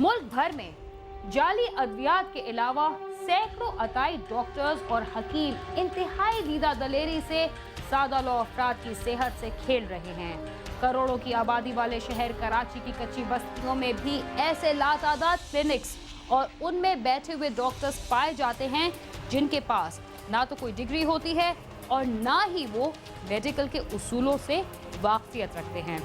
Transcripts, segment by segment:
मुल्क भर में जाली अद्वियात के अलावा सैकड़ों अताई डॉक्टर्स और हकीम इंतहाई दीदा दलेरी से सादा लो अफराद की सेहत से खेल रहे हैं। करोड़ों की आबादी वाले शहर कराची की कच्ची बस्तियों में भी ऐसे लातादाद क्लिनिक्स और उनमें बैठे हुए डॉक्टर्स पाए जाते हैं जिनके पास ना तो कोई डिग्री होती है और ना ही वो मेडिकल के उसूलों से वाकफियत रखते हैं।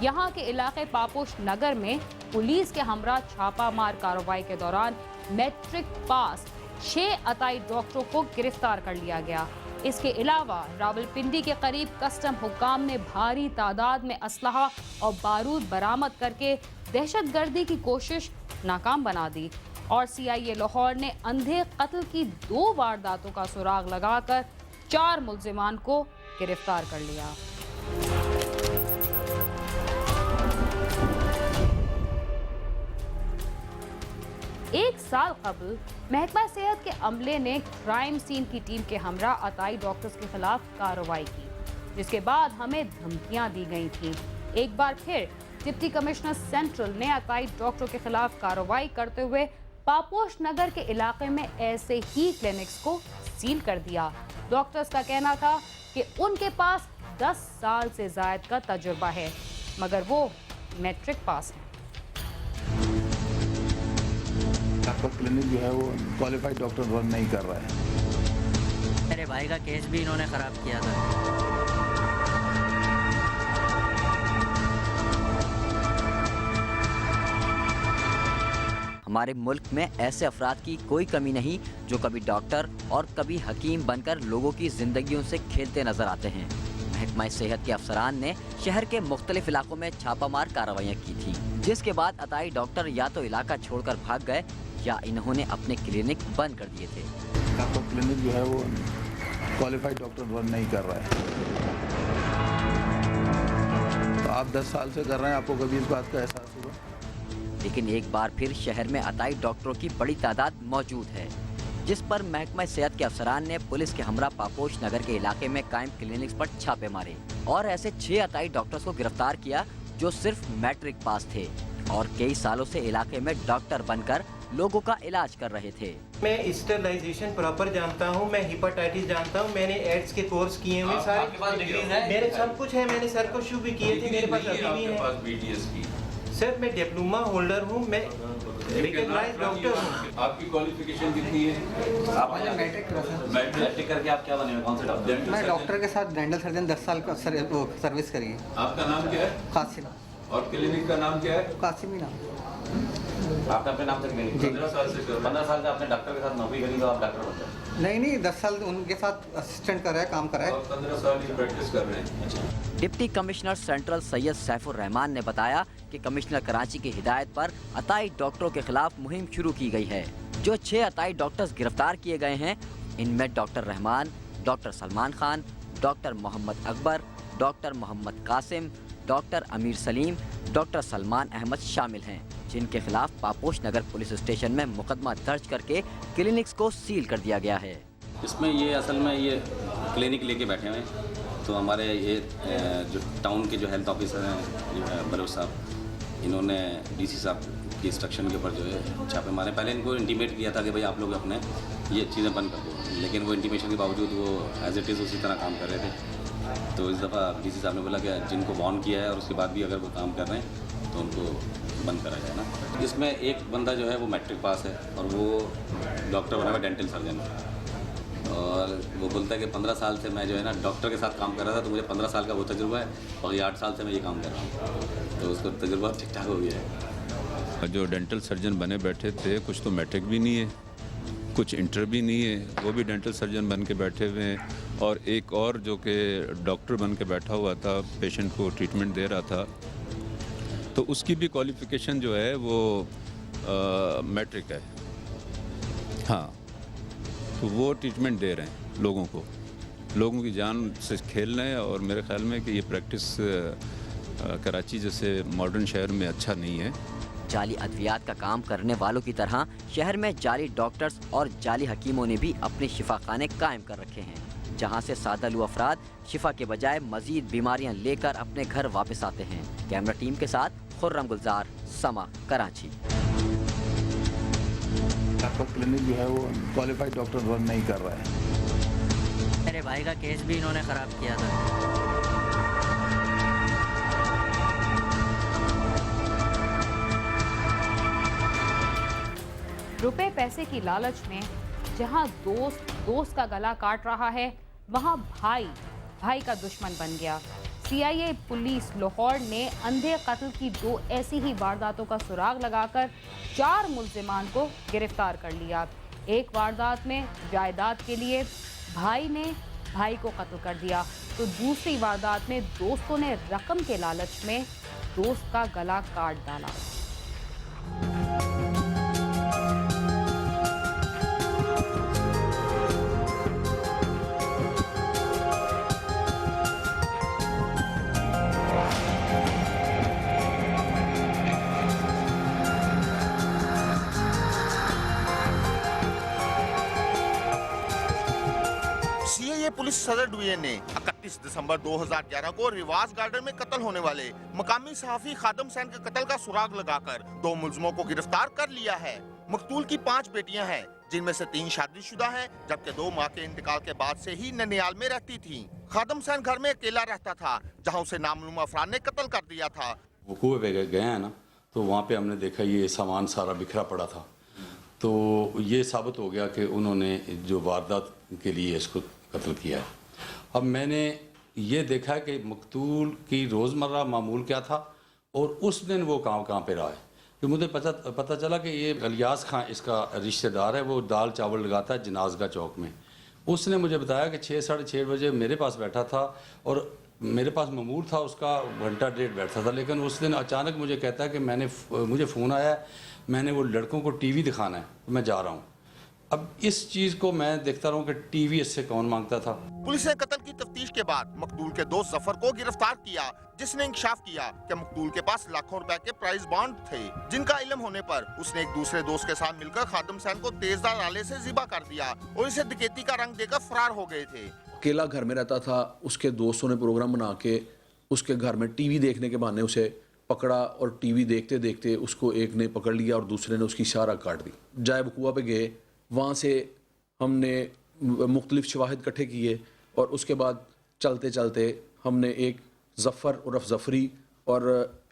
यहाँ के इलाके पापोश नगर में पुलिस के हमरा छापामार कार्रवाई के दौरान मैट्रिक पास 6 अताई डॉक्टरों को गिरफ्तार कर लिया गया। इसके अलावा रावलपिंडी के करीब कस्टम हुक्काम ने भारी तादाद में असलहा और बारूद बरामद करके दहशतगर्दी की कोशिश नाकाम बना दी और CIA लाहौर ने अंधे कत्ल की 2 वारदातों का सुराग लगाकर 4 मुल्जिमान को गिरफ्तार कर लिया। एक साल कबल महकमा सेहत के अमले ने क्राइम सीन की टीम के हमरा अताई डॉक्टर्स के खिलाफ कार्रवाई की, जिसके बाद हमें धमकियां दी गई थीं। एक बार फिर डिप्टी कमिश्नर सेंट्रल ने अताई डॉक्टरों के खिलाफ कार्रवाई करते हुए पापोश नगर के इलाके में ऐसे ही क्लिनिक्स को सील कर दिया। डॉक्टर्स का कहना था कि उनके पास 10 साल से ज्यादा का तजुर्बा है, मगर वो मैट्रिक पास है। आपका क्लिनिक जो है वो क्वालिफाइड डॉक्टर रन नहीं कर रहा है। मेरे भाई का केस भी इन्होंने खराब किया था। हमारे मुल्क में ऐसे अफराद की कोई कमी नहीं जो कभी डॉक्टर और कभी हकीम बनकर लोगों की जिंदगियों से खेलते नजर आते हैं। महकमा सेहत के अफसरान ने शहर के मुख्तलिफ इलाकों में छापामार कार्रवाइयाँ की थी, जिसके बाद अताई डॉक्टर या तो इलाका छोड़कर भाग गए या इन्होंने अपने क्लिनिक बंद कर दिए थे। आपका क्लिनिक जो है वो क्वालिफाइड डॉक्टर रन नहीं कर रहा है। तो आप 10 साल से कर रहे हैं, आपको कभी इस बात का एहसास हुआ? लेकिन एक बार फिर शहर में अताई डॉक्टरों की बड़ी तादाद मौजूद है, जिस पर महकमा सेहत के अफसरान ने पुलिस के हमरा पापोश नगर के इलाके में कायम क्लिनिक्स पर छापे मारे और ऐसे 6 अताई डॉक्टर्स को गिरफ्तार किया जो सिर्फ मैट्रिक पास थे और कई सालों से इलाके में डॉक्टर बनकर लोगों का इलाज कर रहे थे। मैं स्टरलाइजेशन प्रॉपर जानता हूँ, मैं हेपेटाइटिस जानता हूँ, मैंने एड्स के कोर्स किए हुए सारे, आपके पास डिग्रीज है? मेरे सब कुछ है, मैंने सर को शू भी किए थे, मेरे पास अभी भी है। सर मैं डिप्लोमा होल्डर हूँ, मैं रिकॉग्नाइज्ड डॉक्टर हूँ। आपकी क्वालिफिकेशन कितनी है? आप मैट्रिक मैट्रिक करके आप क्या बने हुए? कौन से डॉक्टर? मैं डॉक्टर के साथ डेंटल सर्जन 10 साल का सर्विस करी है। आपका नाम क्या है? कासिम। और क्लिनिक का नाम क्या है? कासिम ही नाम। आपका अपने नाम से क्लिनिक 15 साल से 15 साल से आपने डॉक्टर के साथ नौकरी करी तो आप डॉक्टर बन गए? नहीं 10 साल उनके साथ असिस्टेंट कर रहा है, काम कर रहा है। और 15 साल की प्रैक्टिस कर रहे हैं। Deputy commissioner central Syed Saifur Rahman ने बताया कि कमिश्नर कराची की हिदायत पर अताई डॉक्टरों के खिलाफ मुहिम शुरू की गई है। जो 6 अताई डॉक्टर्स गिरफ्तार किए गए हैं, इनमें doctor Rahman, doctor Salman Khan, doctor Mohammad Akbar, doctor Mohammad Qasim, doctor Amir Salim, doctor Salman Ahmad शामिल हैं, जिनके खिलाफ पापोश नगर पुलिस स्टेशन में मुकदमा दर्ज करके क्लिनिक्स को सील कर दिया गया है। इसमें ये असल में ये क्लिनिक लेके बैठे हुए हैं, तो हमारे ये जो टाउन के जो हेल्थ ऑफिसर हैं बलोच साहब, इन्होंने DC साहब की इंस्ट्रक्शन के ऊपर जो है छापे मारे। पहले इनको इंटीमेट किया था कि भाई आप लोग अपने ये चीज़ें बंद कर दो, लेकिन वो इंटीमेशन के बावजूद वो एज इट इज़ उसी तरह काम कर रहे थे। तो इस दफ़ा DC साहब ने बोला कि जिनको वार्न किया है और उसके बाद भी अगर वो काम कर रहे हैं तो उनको बंद करा जाए ना। इसमें एक बंदा जो है वो मैट्रिक पास है और वो डॉक्टर बना हुआ डेंटल सर्जन, और वो बोलता है कि 15 साल से मैं जो है ना डॉक्टर के साथ काम कर रहा था, तो मुझे 15 साल का वो तजुर्बा है और ये 8 साल से मैं ये काम कर रहा हूँ, तो उसको तजुर्बा ठीक ठाक हो गया है। जो डेंटल सर्जन बने बैठे थे, कुछ तो मैट्रिक भी नहीं है, कुछ इंटर भी नहीं है, वो भी डेंटल सर्जन बन के बैठे हुए हैं, और एक और जो कि डॉक्टर बन के बैठा हुआ था, पेशेंट को ट्रीटमेंट दे रहा था, तो उसकी भी क्वालिफ़िकेशन जो है वो मैट्रिक है। हाँ, तो वो ट्रीटमेंट दे रहे हैं लोगों की जान से खेल रहे हैं, और मेरे ख्याल में कि ये प्रैक्टिस कराची जैसे मॉडर्न शहर में अच्छा नहीं है। जाली अद्वियात का काम करने वालों की तरह शहर में जाली डॉक्टर्स और जाली हकीमों ने भी अपने शिफाखाने कायम कर रखे हैं, जहां से सादालू अफराद शिफा के बजाय मजीद बीमारियां लेकर अपने घर वापस आते हैं। कैमरा टीम के साथ खुर्रम गुलजार, समा, कराची। आपका क्लिनिक जो है वो क्वालिफाइड डॉक्टर रन नहीं कर रहा है। मेरे भाई का केस भी इन्होंने ख़राब किया था। रुपए पैसे की लालच में जहां दोस्त का गला काट रहा है, वहां भाई का दुश्मन बन गया। सीआईए पुलिस लाहौर ने अंधे कत्ल की 2 ऐसी ही वारदातों का सुराग लगाकर 4 मुल्जिमान को गिरफ्तार कर लिया। एक वारदात में जायदाद के लिए भाई ने भाई को कत्ल कर दिया, तो दूसरी वारदात में दोस्तों ने रकम के लालच में दोस्त का गला काट डाला। सीआईए पुलिस सदर डिवीजन ने 31 दिसंबर 2011 को रिवाज गार्डन में कत्ल होने वाले मकामी सहाफी खादम हुसैन के कत्ल का सुराग लगाकर 2 मुलजमों को गिरफ्तार कर लिया है। मकतूल की 5 बेटियां हैं, जिनमें से 3 शादीशुदा हैं, जबकि 2 मां के इंतकाल के बाद से ही ननियाल में रहती थीं। खादम हुसैन घर में अकेला रहता था, जहां उसे नामालूम अफराद ने कत्ल कर दिया था। वो कुएं पे गए हैं ना, तो वहाँ पे हमने देखा ये सामान सारा बिखरा पड़ा था, तो ये साबित हो गया कि उन्होंने जो वारदात के लिए इसको कत्ल किया है। अब मैंने ये देखा कि मकतूल की रोज़मर्रा मामूल क्या था और उस दिन वो कहाँ पे रहा है। कि मुझे पता चला कि ये इलियास खां इसका रिश्तेदार है, वो दाल चावल लगाता है जनाजगा चौक में। उसने मुझे बताया कि 6 साढ़े 6 बजे मेरे पास बैठा था और मेरे पास मामूल था उसका घंटा डेढ़ बैठा था, लेकिन उस दिन अचानक मुझे कहता है कि मुझे फ़ोन आया, मैंने वो लड़कों को टीवी दिखाना है, मैं जा रहा हूँ। अब इस चीज़ को मैं देखता रहूँ कि टीवी इससे कौन मांगता था। पुलिस ने कत्ल की तफ्तीश के बाद मकतूल के दोस्त जफर को गिरफ्तार किया, जिसने इंकशाफ किया कि मकतूल के पास लाखों रुपए के प्राइस बॉन्ड थे, जिनका इल्म होने पर उसने एक दूसरे दोस्त के साथ मिलकर खादम हुसैन को तेजदार आले से ज़िबा कर दिया और इसे डकैती का रंग देकर फरार हो गए थे। अकेला घर में रहता था, उसके दोस्तों ने प्रोग्राम बना के उसके घर में टीवी देखने के बहाने उसे पकड़ा और टीवी देखते देखते उसको एक ने पकड़ लिया और दूसरे ने उसकी शाहरा काट दी। जाए बकुआ पे गए, वहाँ से हमने मुख्तलिफ शवाहिद इकट्ठे किए और उसके बाद चलते चलते हमने एक जफ़र उर्फ जफरी और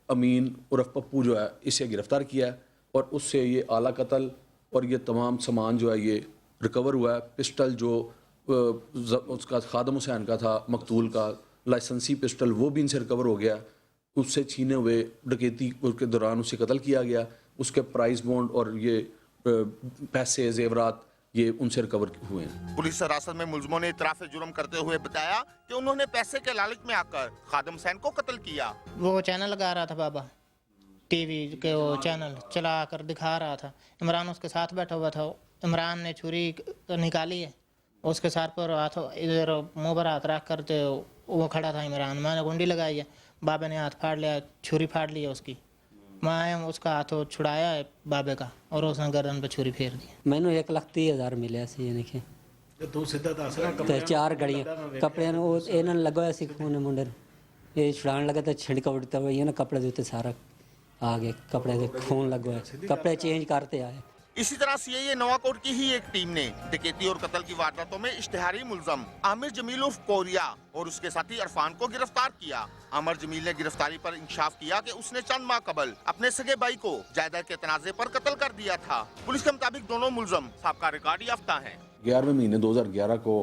अमीन उर्फ पप्पू जो है इसे गिरफ़्तार किया और उससे ये आला कत्ल और ये तमाम सामान जो है ये रिकवर हुआ है। पिस्टल जो उसका खादम हुसैन का था, मकतूल का लाइसेंसी पिस्टल, वो भी इनसे रिकवर हो गया। उससे छीने हुए डकैती के दौरान उसे कत्ल किया गया। उसके प्राइस बॉन्ड और ये पैसे जेवरात ये उनसे रिकवर हुए हैं। पुलिस हिरासत में मुलजमों ने इतराफ़ जुर्म करते हुए बताया कि उन्होंने पैसे के लालच में आकर खादम हुसैन को कत्ल किया। वो चैनल लगा रहा था बाबा, टीवी के वो चैनल चला कर दिखा रहा था। इमरान उसके साथ बैठा हुआ था। इमरान ने छुरी निकाली है, उसके सर पर हाथ इधर मुँह पर हाथ रख कर वो खड़ा था इमरान। मैंने गुंडी लगाई है, बाबे ने हाथ फाड़ लिया, छुरी फाड़ ली है उसकी। मैं उसका हाथ छुड़ाया है बाबे का और उसने गर्दन पे छुरी फेर दी। मैंने 1,30,000 मिले सी देखिए तू सीधा दस ना ਤੇ 4 ਗੜੀਆਂ ਕੱਪੜਿਆਂ ਨੂੰ ਇਹਨਾਂ ਨੇ ਲਗਾਇਆ ਸੀ ਖੂਨ ਮੁੰਡੇ ਨੂੰ। ਇਹ ਛੁਡਾਉਣ ਲੱਗਾ ਤਾਂ ਛਿੜਕਾ ਉੜਤਾ ਹੋਇਆ ਨਾ ਕੱਪੜੇ ਦੇ ਉੱਤੇ ਸਾਰਾ ਆ ਗਿਆ, ਕੱਪੜੇ ਦੇ ਖੂਨ ਲਗਵਾਇਆ, ਕੱਪੜੇ ਚੇਂਜ करते आए। इसी तरह सीआईए नवाकोट की ही एक टीम ने डकैती और कत्ल की वारदातों में इश्तिहारी मुलजम आमिर जमील उर्फ कोरिया और उसके साथी इरफान को गिरफ्तार किया। आमिर जमील ने गिरफ्तारी पर इंकशाफ किया कि उसने चंद माह कबल अपने सगे भाई को जायदाद के तनाजे पर कत्ल कर दिया था। पुलिस के मुताबिक दोनों मुलजम साबका रिकॉर्ड याफ्ता हैं। 11वें महीने 2011 को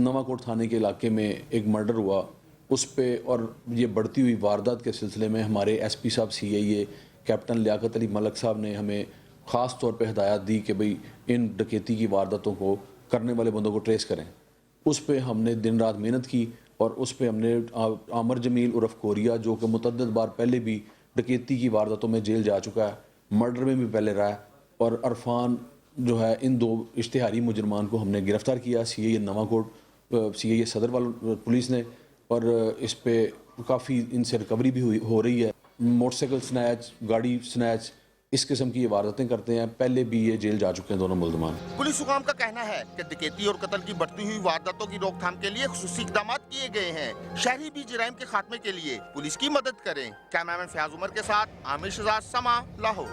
नवाकोट थाने के इलाके में एक मर्डर हुआ, उस पे और ये बढ़ती हुई वारदात के सिलसिले में हमारे एसपी साहब सीआईए कैप्टन लियाकत अली मलक साहब ने हमें ख़ास तौर पे हिदायत दी कि भाई इन डकैती की वारदातों को करने वाले बंदों को ट्रेस करें। उस पे हमने दिन रात मेहनत की और उस पे हमने आमिर जमील उर्फ कोरिया, जो कि मुतअद्दिद बार पहले भी डकैती की वारदातों में जेल जा चुका है, मर्डर में भी पहले रहा है, और इरफान जो है, इन 2 इश्तिहारी मुजरमान को हमने गिरफ़्तार किया सीआईए नवाकोट सीआईए सदर वालों पुलिस ने। और इस पे काफ़ी इनसे रिकवरी भी हो रही है। मोटरसाइकिल स्नैच, गाड़ी स्नैच, इस किस्म की ये वारदातें करते हैं। पहले भी ये जेल जा चुके हैं दोनों मुल्ज़मान। पुलिस हुकाम का कहना है कि डकैती और कत्ल की बढ़ती हुई वारदातों की रोकथाम के लिए खुसूसी इक़दाम किए गए हैं। शहरी भी जराइम के खात्मे के लिए पुलिस की मदद करें। कैमरामैन फयाज उमर के साथ आमिर शहजाद, समा, लाहौर।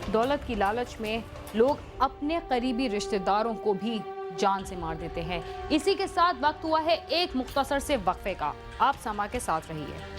दौलत की लालच में लोग अपने करीबी रिश्तेदारों को भी जान से मार देते हैं। इसी के साथ वक्त हुआ है एक मुख्तसर से वक्फे का। आप समा के साथ रहिए।